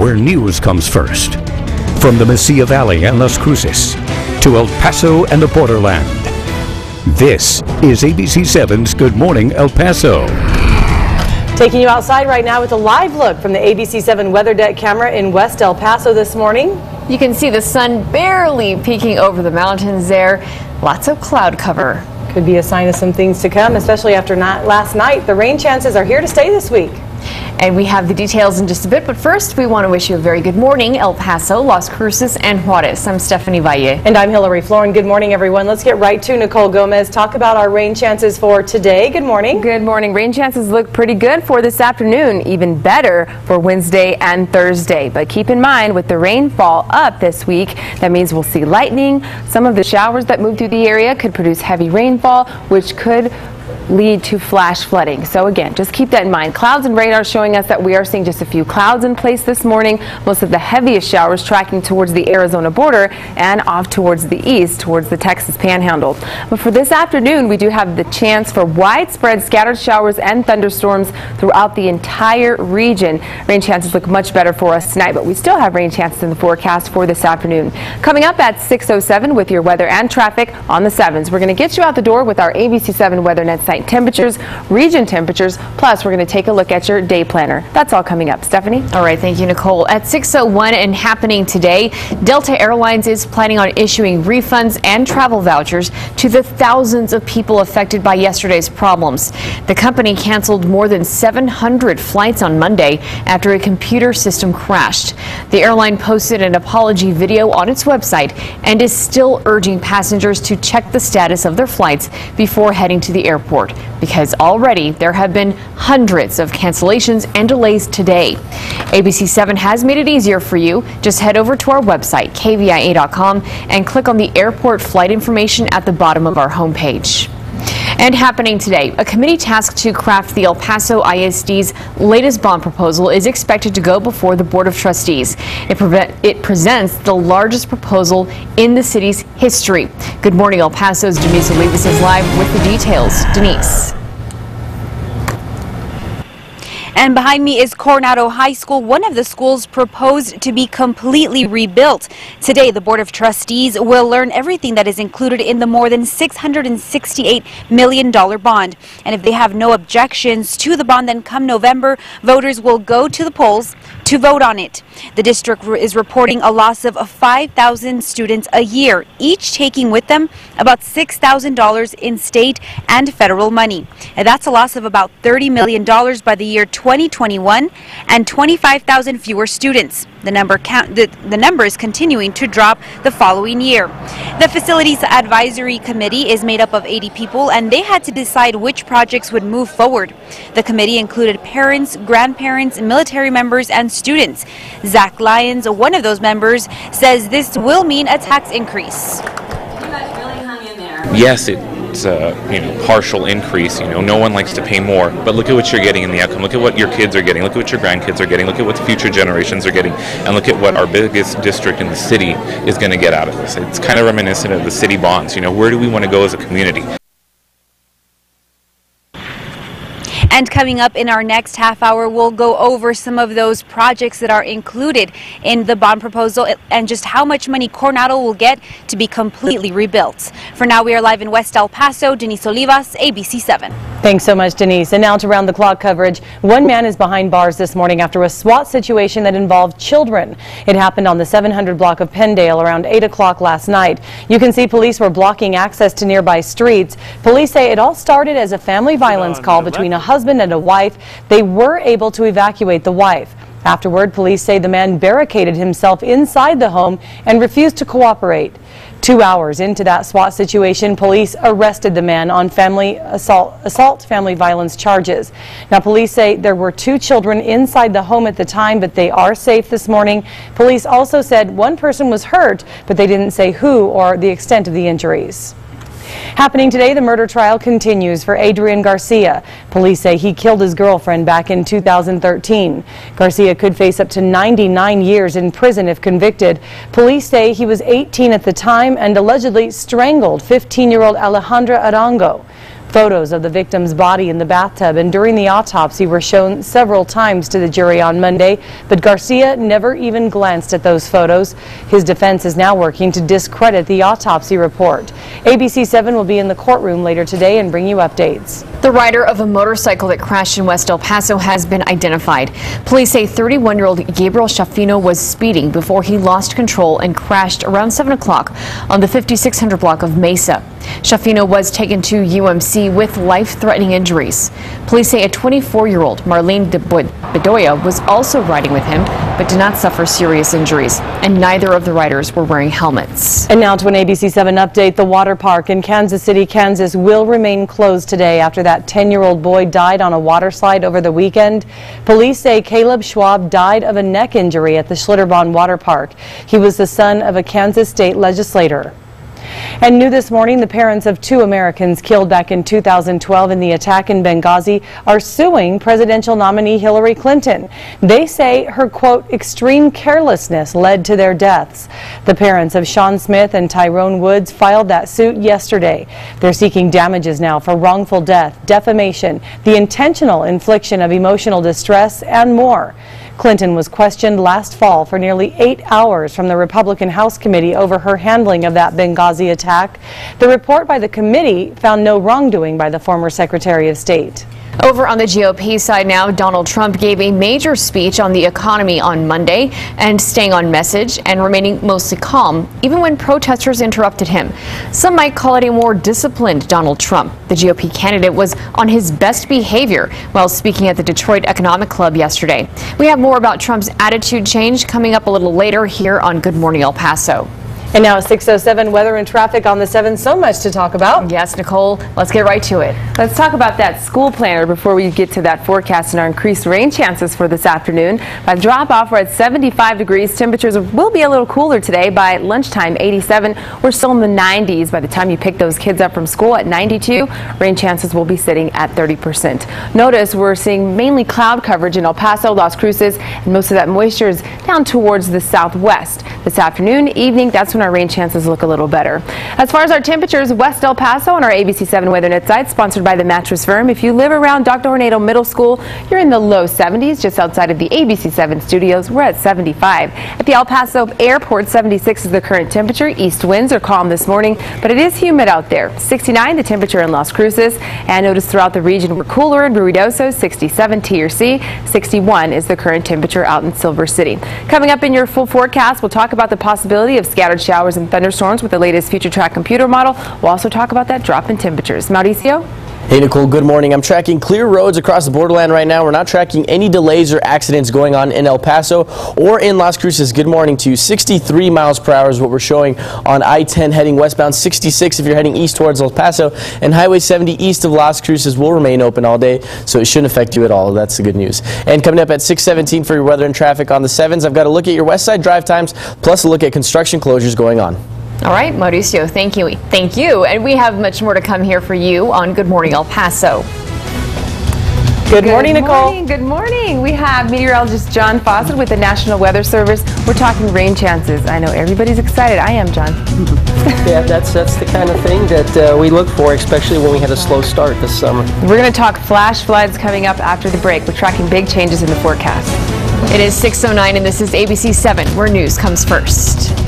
where news comes first. From the Mesilla Valley and Las Cruces to El Paso and the borderland. This is ABC7's Good Morning El Paso. Taking you outside right now with a live look from the ABC7 weather deck camera in West El Paso this morning. You can see the sun barely peeking over the mountains there. Lots of cloud cover. Could be a sign of some things to come, especially after last night. The rain chances are here to stay this week. And we have the details in just a bit, but first we want to wish you a very good morning, El Paso, Las Cruces, and Juarez. I'm Stephanie Valle. And I'm Hillary Floren. Good morning, everyone. Let's get right to Nicole Gomez. Talk about our rain chances for today. Good morning. Good morning. Rain chances look pretty good for this afternoon, even better for Wednesday and Thursday. But keep in mind, with the rainfall up this week, that means we'll see lightning. Some of the showers that move through the area could produce heavy rainfall, which could lead to flash flooding. So again, just keep that in mind. Clouds and radar showing us that we are seeing just a few clouds in place this morning. Most of the heaviest showers tracking towards the Arizona border and off towards the east, towards the Texas Panhandle. But for this afternoon, we do have the chance for widespread scattered showers and thunderstorms throughout the entire region. Rain chances look much better for us tonight, but we still have rain chances in the forecast for this afternoon. Coming up at 6:07 with your weather and traffic on the 7s. We're going to get you out the door with our ABC7 WeatherNet site temperatures, region temperatures, plus we're going to take a look at your day planner. That's all coming up. Stephanie? All right, thank you, Nicole. At 6:01 and happening today, Delta Airlines is planning on issuing refunds and travel vouchers to the thousands of people affected by yesterday's problems. The company canceled more than 700 flights on Monday after a computer system crashed. The airline posted an apology video on its website and is still urging passengers to check the status of their flights before heading to the airport, because already there have been hundreds of cancellations and delays today. ABC7 has made it easier for you. Just head over to our website, KVIA.com, and click on the airport flight information at the bottom of our homepage. And happening today, a committee tasked to craft the El Paso ISD's latest bond proposal is expected to go before the Board of Trustees. It presents the largest proposal in the city's history. Good morning, El Paso's Denise Olivas is live with the details. Denise. And behind me is Coronado High School, one of the schools proposed to be completely rebuilt. Today, the Board of Trustees will learn everything that is included in the more than $668 million bond. And if they have no objections to the bond, then come November, voters will go to the polls to vote on it. The district is reporting a loss of 5,000 students a year, each taking with them about $6,000 in state and federal money. And that's a loss of about $30 million by the year 2021 and 25,000 fewer students. The number is continuing to drop the following year. The Facilities Advisory Committee is made up of 80 people, and they had to decide which projects would move forward. The committee included parents, grandparents, military members, and students. Zach Lyons, one of those members, says this will mean a tax increase. Yes, it's a partial increase. No one likes to pay more, but look at what you're getting in the outcome. Look at what your kids are getting. Look at what your grandkids are getting. Look at what the future generations are getting, and look at what our biggest district in the city is going to get out of this. It's kind of reminiscent of the city bonds. Where do we want to go as a community? And coming up in our next half hour, we'll go over some of those projects that are included in the bond proposal and just how much money Coronado will get to be completely rebuilt. For now, we are live in West El Paso. Denise Olivas, ABC7. Thanks so much, Denise. And now to round the clock coverage. One man is behind bars this morning after a SWAT situation that involved children. It happened on the 700 block of Penndale around 8 o'clock last night. You can see police were blocking access to nearby streets. Police say it all started as a family violence call between a husband and a wife. They were able to evacuate the wife. Afterward, police say the man barricaded himself inside the home and refused to cooperate. 2 hours into that SWAT situation, police arrested the man on family family violence charges. Now, police say there were 2 children inside the home at the time, but they are safe this morning. Police also said one person was hurt, but they didn't say who or the extent of the injuries. Happening today, the murder trial continues for Adrian Garcia. Police say he killed his girlfriend back in 2013. Garcia could face up to 99 years in prison if convicted. Police say he was 18 at the time and allegedly strangled 15-year-old Alejandra Arango. Photos of the victim's body in the bathtub and during the autopsy were shown several times to the jury on Monday, but Garcia never even glanced at those photos. His defense is now working to discredit the autopsy report. ABC 7 will be in the courtroom later today and bring you updates. The rider of a motorcycle that crashed in West El Paso has been identified. Police say 31-year-old Gabriel Shafino was speeding before he lost control and crashed around 7 o'clock on the 5600 block of Mesa. Shafino was taken to UMC with life-threatening injuries. Police say a 24-year-old Marlene Bedoya was also riding with him but did not suffer serious injuries, and neither of the riders were wearing helmets. And now to an ABC 7 update. The water park in Kansas City, Kansas will remain closed today after that 10-year-old boy died on a water slide over the weekend. Police say Caleb Schwab died of a neck injury at the Schlitterbahn Water Park. He was the son of a Kansas state legislator. And new this morning, the parents of 2 Americans killed back in 2012 in the attack in Benghazi are suing presidential nominee Hillary Clinton. They say her, quote, extreme carelessness led to their deaths. The parents of Sean Smith and Tyrone Woods filed that suit yesterday. They're seeking damages now for wrongful death, defamation, the intentional infliction of emotional distress, and more. Clinton was questioned last fall for nearly 8 hours from the Republican House Committee over her handling of that Benghazi attack. The report by the committee found no wrongdoing by the former Secretary of State. Over on the GOP side now, Donald Trump gave a major speech on the economy on Monday and staying on message and remaining mostly calm, even when protesters interrupted him. Some might call it a more disciplined Donald Trump. The GOP candidate was on his best behavior while speaking at the Detroit Economic Club yesterday. We have more about Trump's attitude change coming up a little later here on Good Morning El Paso. And now 6:07, weather and traffic on the 7. So much to talk about. Yes, Nicole, let's get right to it. Let's talk about that school planner before we get to that forecast and our increased rain chances for this afternoon. By drop-off, we're at 75 degrees. Temperatures will be a little cooler today. By lunchtime, 87. We're still in the 90s. By the time you pick those kids up from school at 92, rain chances will be sitting at 30%. Notice we're seeing mainly cloud coverage in El Paso, Las Cruces, and most of that moisture is down towards the southwest. This afternoon, evening, that's when our rain chances look a little better. As far as our temperatures, West El Paso on our ABC 7 WeatherNet site, sponsored by the Mattress Firm. If you live around Dr. Coronado Middle School, you're in the low 70s. Just outside of the ABC 7 studios, we're at 75. At the El Paso Airport, 76 is the current temperature. East winds are calm this morning, but it is humid out there. 69 the temperature in Las Cruces, and notice throughout the region we're cooler in Ruidoso, 67 TRC, 61 is the current temperature out in Silver City. Coming up in your full forecast, we'll talk about the possibility of scattered showers and thunderstorms with the latest Future Track computer model. We'll also talk about that drop in temperatures. Mauricio? Hey Nicole, good morning. I'm tracking clear roads across the borderland right now. We're not tracking any delays or accidents going on in El Paso or in Las Cruces. Good morning to you. 63 miles per hour is what we're showing on I-10 heading westbound, 66 if you're heading east towards El Paso, and Highway 70 east of Las Cruces will remain open all day, so it shouldn't affect you at all. That's the good news. And coming up at 6:17 for your weather and traffic on the 7s, I've got a look at your west side drive times, plus a look at construction closures going on. All right, Mauricio, thank you. Thank you. And we have much more to come here for you on Good Morning El Paso. Good morning, Nicole. Good morning. We have meteorologist John Fawcett with the National Weather Service. We're talking rain chances. I know everybody's excited. I am, John. Yeah, that's the kind of thing that we look for, especially when we had a slow start this summer. We're going to talk flash floods coming up after the break. We're tracking big changes in the forecast. It is 6:09 and this is ABC 7, where news comes first.